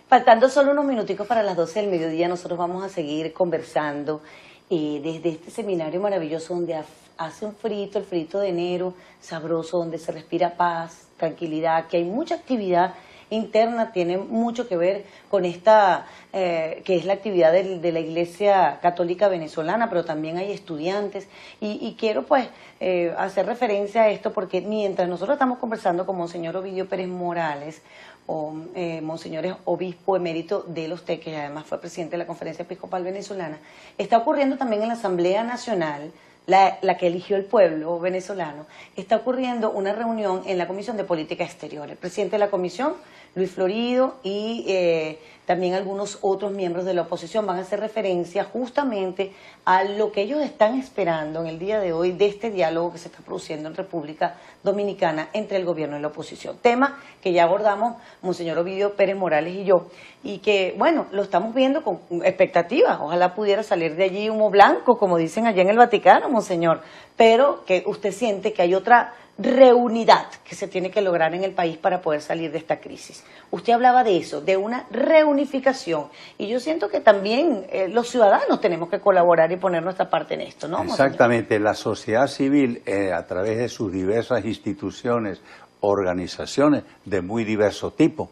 Faltando solo unos minuticos para las 12 del mediodía, nosotros vamos a seguir conversando desde este seminario maravilloso donde hace un frito, el frito de enero, sabroso, donde se respira paz, tranquilidad, que hay mucha actividad interna, tiene mucho que ver con esta, que es la actividad de la Iglesia Católica Venezolana, pero también hay estudiantes, y quiero pues hacer referencia a esto porque mientras nosotros estamos conversando con Monseñor Ovidio Pérez Morales, o Monseñor Obispo Emérito de Los Teques, que además fue presidente de la Conferencia Episcopal Venezolana, está ocurriendo también en la Asamblea Nacional, la que eligió el pueblo venezolano, está ocurriendo una reunión en la Comisión de Política Exterior. El presidente de la comisión, Luis Florido, y también algunos otros miembros de la oposición van a hacer referencia justamente a lo que ellos están esperando en el día de hoy de este diálogo que se está produciendo en República Dominicana entre el gobierno y la oposición. Tema que ya abordamos Monseñor Ovidio Pérez Morales y yo, y que, bueno, lo estamos viendo con expectativas. Ojalá pudiera salir de allí humo blanco, como dicen allá en el Vaticano, Monseñor, pero que usted siente que hay otra reunidad que se tiene que lograr en el país para poder salir de esta crisis. Usted hablaba de eso, de una reunificación, y yo siento que también los ciudadanos tenemos que colaborar y poner nuestra parte en esto, ¿no? Exactamente, la sociedad civil a través de sus diversas instituciones, organizaciones de muy diverso tipo,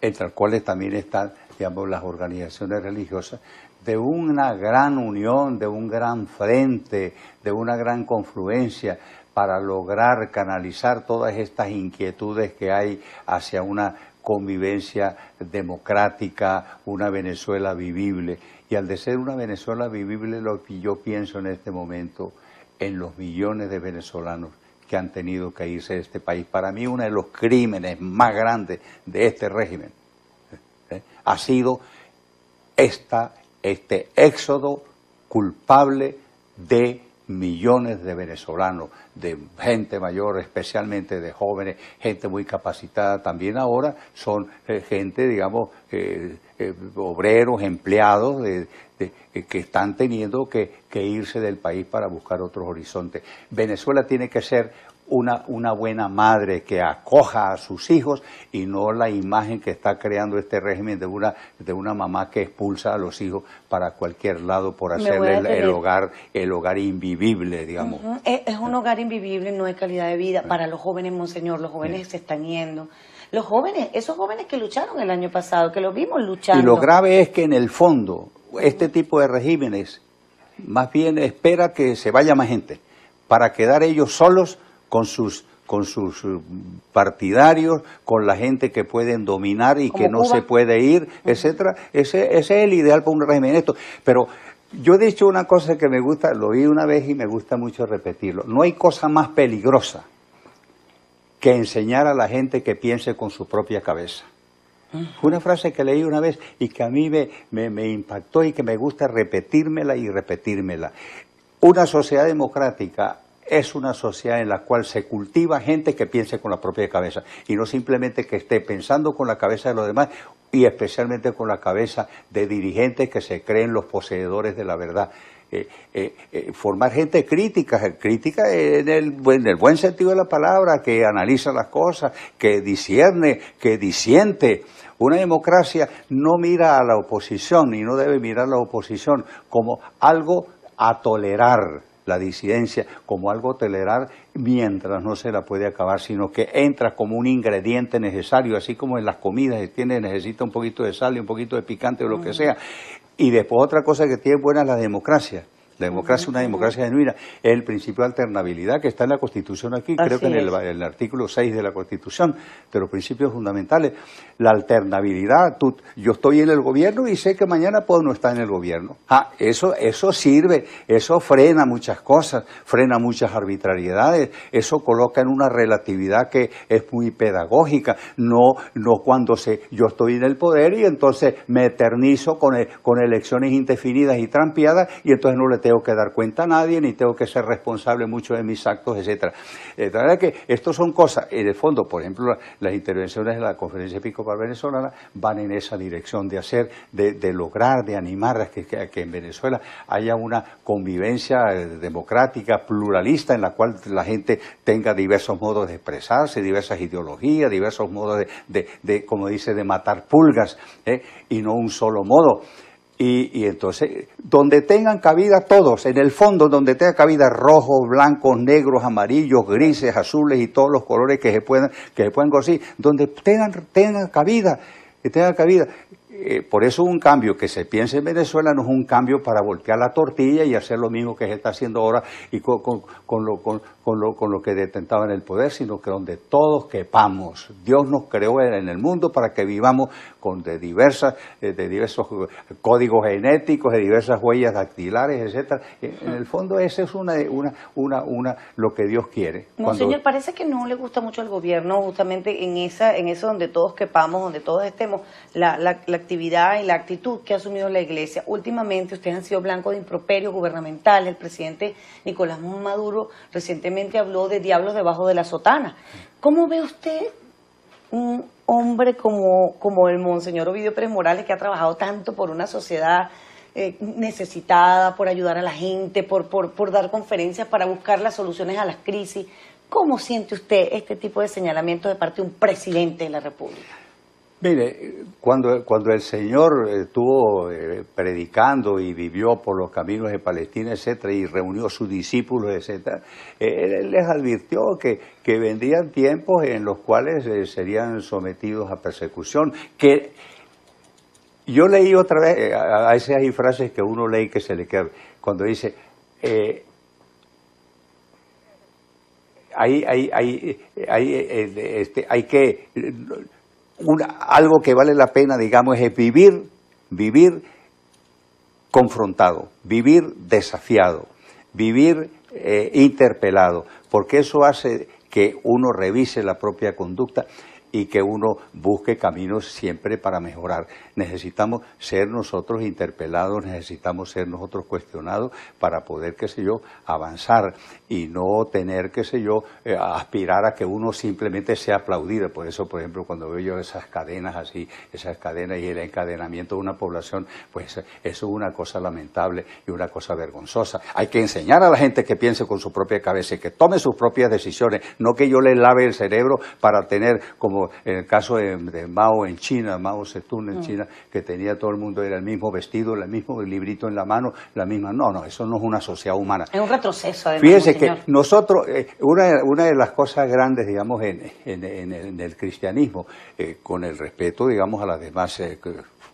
entre las cuales también están, digamos, las organizaciones religiosas, de una gran unión, de un gran frente, de una gran confluencia para lograr canalizar todas estas inquietudes que hay hacia una convivencia democrática, una Venezuela vivible. Y al de ser una Venezuela vivible, lo que yo pienso en este momento, en los millones de venezolanos que han tenido que irse de este país. Para mí uno de los crímenes más grandes de este régimen ha sido este éxodo culpable de millones de venezolanos, de gente mayor, especialmente de jóvenes, gente muy capacitada. También ahora son gente, digamos, obreros, empleados que están teniendo que irse del país para buscar otros horizontes. Venezuela tiene que ser una buena madre que acoja a sus hijos y no la imagen que está creando este régimen de una mamá que expulsa a los hijos para cualquier lado por hacerle el hogar invivible, digamos. Es un hogar invivible, no hay calidad de vida. Para los jóvenes, Monseñor, los jóvenes se están yendo. Los jóvenes, esos jóvenes que lucharon el año pasado, que los vimos luchando. Y lo grave es que en el fondo, este tipo de regímenes más bien espera que se vaya más gente, para quedar ellos solos con sus partidarios, con la gente que pueden dominar y que no se puede ir, etcétera. Ese es el ideal para un régimen. Pero yo he dicho una cosa que me gusta, lo oí una vez y me gusta mucho repetirlo. No hay cosa más peligrosa que enseñar a la gente que piense con su propia cabeza. Fue una frase que leí una vez y que a mí me impactó y que me gusta repetírmela y repetírmela. Una sociedad democrática es una sociedad en la cual se cultiva gente que piense con la propia cabeza y no simplemente que esté pensando con la cabeza de los demás y especialmente con la cabeza de dirigentes que se creen los poseedores de la verdad. Formar gente crítica en el buen sentido de la palabra, que analiza las cosas, que discierne, que disiente. Una democracia no mira a la oposición y no debe mirar a la oposición como algo a tolerar, la disidencia como algo a tolerar mientras no se la puede acabar, sino que entra como un ingrediente necesario, así como en las comidas necesita un poquito de sal y un poquito de picante o lo que sea. Y después otra cosa que tiene buena es la democracia. La democracia es una democracia genuina, es el principio de alternabilidad que está en la Constitución aquí, creo que en el artículo 6 de la Constitución, de los principios fundamentales. La alternabilidad, yo estoy en el gobierno y sé que mañana puedo no estar en el gobierno. Eso sirve, eso frena muchas cosas, frena muchas arbitrariedades, eso coloca en una relatividad que es muy pedagógica, no cuando yo estoy en el poder y entonces me eternizo con elecciones indefinidas y trampeadas y entonces no le tengo que dar cuenta a nadie, ni tengo que ser responsable mucho de mis actos, etcétera. De verdad que estos son cosas, en el fondo, por ejemplo, las intervenciones de la Conferencia Episcopal Venezolana van en esa dirección de hacer, de lograr, de animar a que en Venezuela haya una convivencia democrática, pluralista, en la cual la gente tenga diversos modos de expresarse, diversas ideologías, diversos modos como dice, de matar pulgas, y no un solo modo. Y entonces, donde tengan cabida todos, en el fondo, donde tenga cabida rojos, blancos, negros, amarillos, grises, azules y todos los colores que se puedan conseguir, donde tengan cabida, que tengan cabida. Por eso un cambio que se piense en Venezuela no es un cambio para voltear la tortilla y hacer lo mismo que se está haciendo ahora y con lo que detentaba en el poder, sino que donde todos quepamos. Dios nos creó en el mundo para que vivamos de diversos códigos genéticos, de diversas huellas dactilares, etcétera. En el fondo ese es lo que Dios quiere. Monseñor, parece que no le gusta mucho al gobierno justamente en eso donde todos quepamos, donde todos estemos, la actividad y la actitud que ha asumido la Iglesia. Últimamente ustedes han sido blancos de improperios gubernamentales. El presidente Nicolás Maduro recientemente habló de diablos debajo de la sotana. ¿Cómo ve usted un hombre como el Monseñor Ovidio Pérez Morales, que ha trabajado tanto por una sociedad necesitada, por ayudar a la gente, por dar conferencias para buscar las soluciones a las crisis? ¿Cómo siente usted este tipo de señalamientos de parte de un presidente de la República? Mire, cuando el Señor estuvo predicando y vivió por los caminos de Palestina, etcétera, y reunió a sus discípulos, etcétera, Él les advirtió que vendrían tiempos en los cuales serían sometidos a persecución. Que yo leí otra vez, a veces hay frases que uno lee que se le queda, cuando dice, hay que... algo que vale la pena, digamos, es vivir confrontado, vivir desafiado, vivir interpelado, porque eso hace que uno revise la propia conducta y que uno busque caminos siempre para mejorar. Necesitamos ser nosotros interpelados, necesitamos ser nosotros cuestionados para poder, qué sé yo, avanzar y no tener, qué sé yo, aspirar a que uno simplemente sea aplaudido. Por eso, por ejemplo, cuando veo yo esas cadenas así, esas cadenas y el encadenamiento de una población, pues eso es una cosa lamentable y una cosa vergonzosa. Hay que enseñar a la gente que piense con su propia cabeza y que tome sus propias decisiones, no que yo le lave el cerebro para tener, como en el caso de Mao en China, Mao Zedong en China, que tenía todo el mundo, era el mismo vestido, el mismo librito en la mano, la misma... No, eso no es una sociedad humana. Es un retroceso, además. Fíjese que nosotros, una de las cosas grandes, digamos, en el cristianismo, con el respeto, digamos, a las demás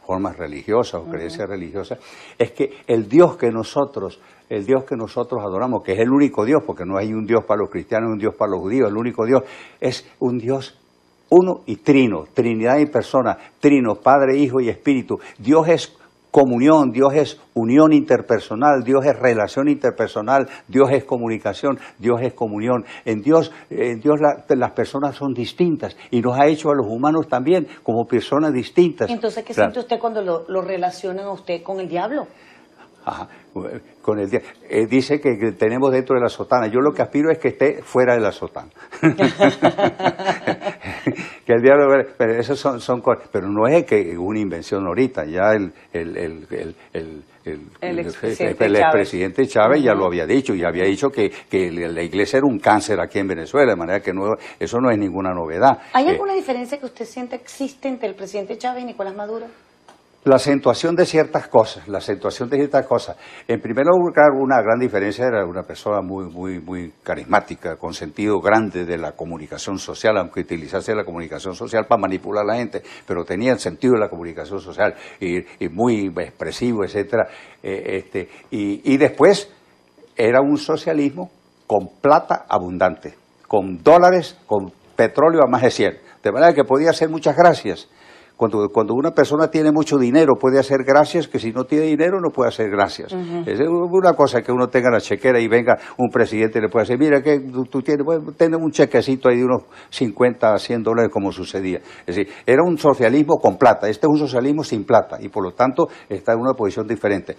formas religiosas o creencias religiosas, es que el Dios que nosotros adoramos, que es el único Dios, porque no hay un Dios para los cristianos, un Dios para los judíos, el único Dios es un Dios uno y trino, Trinidad y persona, trino, Padre, Hijo y Espíritu. Dios es comunión, Dios es unión interpersonal, Dios es relación interpersonal, Dios es comunicación, Dios es comunión. En Dios las personas son distintas y nos ha hecho a los humanos también como personas distintas. Entonces, ¿qué siente usted cuando lo relacionan a usted con el diablo? Ajá, dice que tenemos dentro de la sotana. Yo lo que aspiro es que esté fuera de la sotana. Que el diablo, pero eso son cosas, pero no es que una invención ahorita. Ya el expresidente Chávez ya lo había dicho, y había dicho que la iglesia era un cáncer aquí en Venezuela, de manera que eso no es ninguna novedad. ¿Hay alguna diferencia que usted siente existe entre el presidente Chávez y Nicolás Maduro? La acentuación de ciertas cosas, En primer lugar, una gran diferencia, era una persona muy carismática, con sentido grande de la comunicación social, aunque utilizase la comunicación social para manipular a la gente, pero tenía el sentido de la comunicación social y muy expresivo, etcétera. Y después era un socialismo con plata abundante, con dólares, con petróleo a más de 100, de manera que podía hacer muchas gracias. Cuando una persona tiene mucho dinero puede hacer gracias, que si no tiene dinero no puede hacer gracias. Es una cosa que uno tenga la chequera y venga un presidente y le puede decir, mira que tú tienes un chequecito ahí de unos 50 a 100 dólares como sucedía. Es decir, era un socialismo con plata, este es un socialismo sin plata y por lo tanto está en una posición diferente.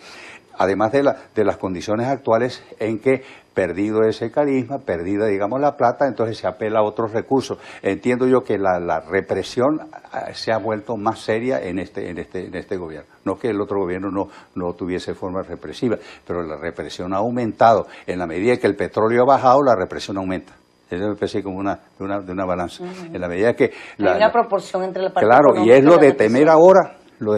además de las condiciones actuales en que, perdido ese carisma, perdida, digamos, la plata, entonces se apela a otros recursos. Entiendo yo que la represión se ha vuelto más seria en este gobierno. No que el otro gobierno no tuviese forma represiva, pero la represión ha aumentado. En la medida que el petróleo ha bajado, la represión aumenta. Es una especie como de una balanza. En la medida que... Hay una proporción entre la parte Claro, y es la lo de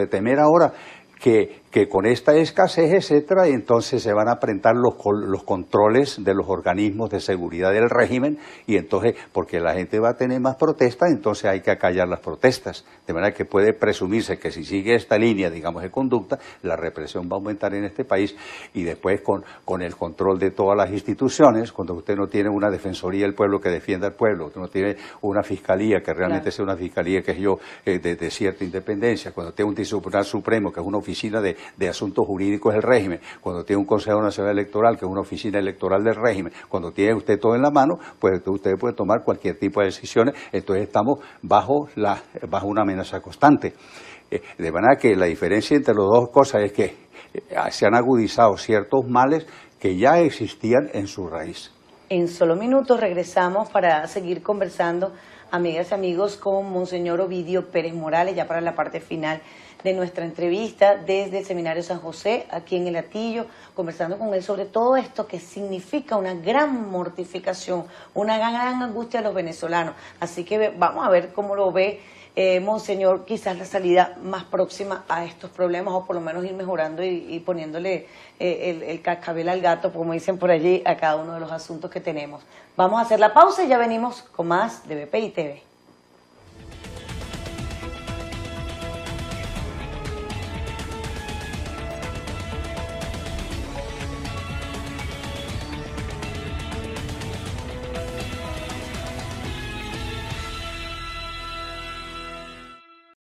temer ahora, que con esta escasez, etcétera, y entonces se van a apretar los controles de los organismos de seguridad del régimen, y entonces, porque la gente va a tener más protestas, entonces hay que acallar las protestas, de manera que puede presumirse que si sigue esta línea, digamos, de conducta, la represión va a aumentar en este país, y después con el control de todas las instituciones, cuando usted no tiene una defensoría del pueblo que defienda al pueblo, usted no tiene una fiscalía que realmente sea una fiscalía de cierta independencia, cuando tiene un Tribunal Supremo que es una oficina de asuntos jurídicos del régimen, cuando tiene un Consejo Nacional Electoral, que es una oficina electoral del régimen, cuando tiene usted todo en la mano, pues usted puede tomar cualquier tipo de decisiones, entonces estamos bajo una amenaza constante. De manera que la diferencia entre las dos cosas es que se han agudizado ciertos males que ya existían en su raíz. En solo minutos regresamos para seguir conversando, amigas y amigos, con Monseñor Ovidio Pérez Morales, ya para la parte final de nuestra entrevista desde el Seminario San José, aquí en El Hatillo, conversando con él sobre todo esto que significa una gran mortificación, una gran angustia de los venezolanos. Así que vamos a ver cómo lo ve Monseñor, quizás la salida más próxima a estos problemas, o por lo menos ir mejorando y poniéndole el cascabel al gato, como dicen por allí, a cada uno de los asuntos que tenemos. Vamos a hacer la pausa y ya venimos con más de BPI TV.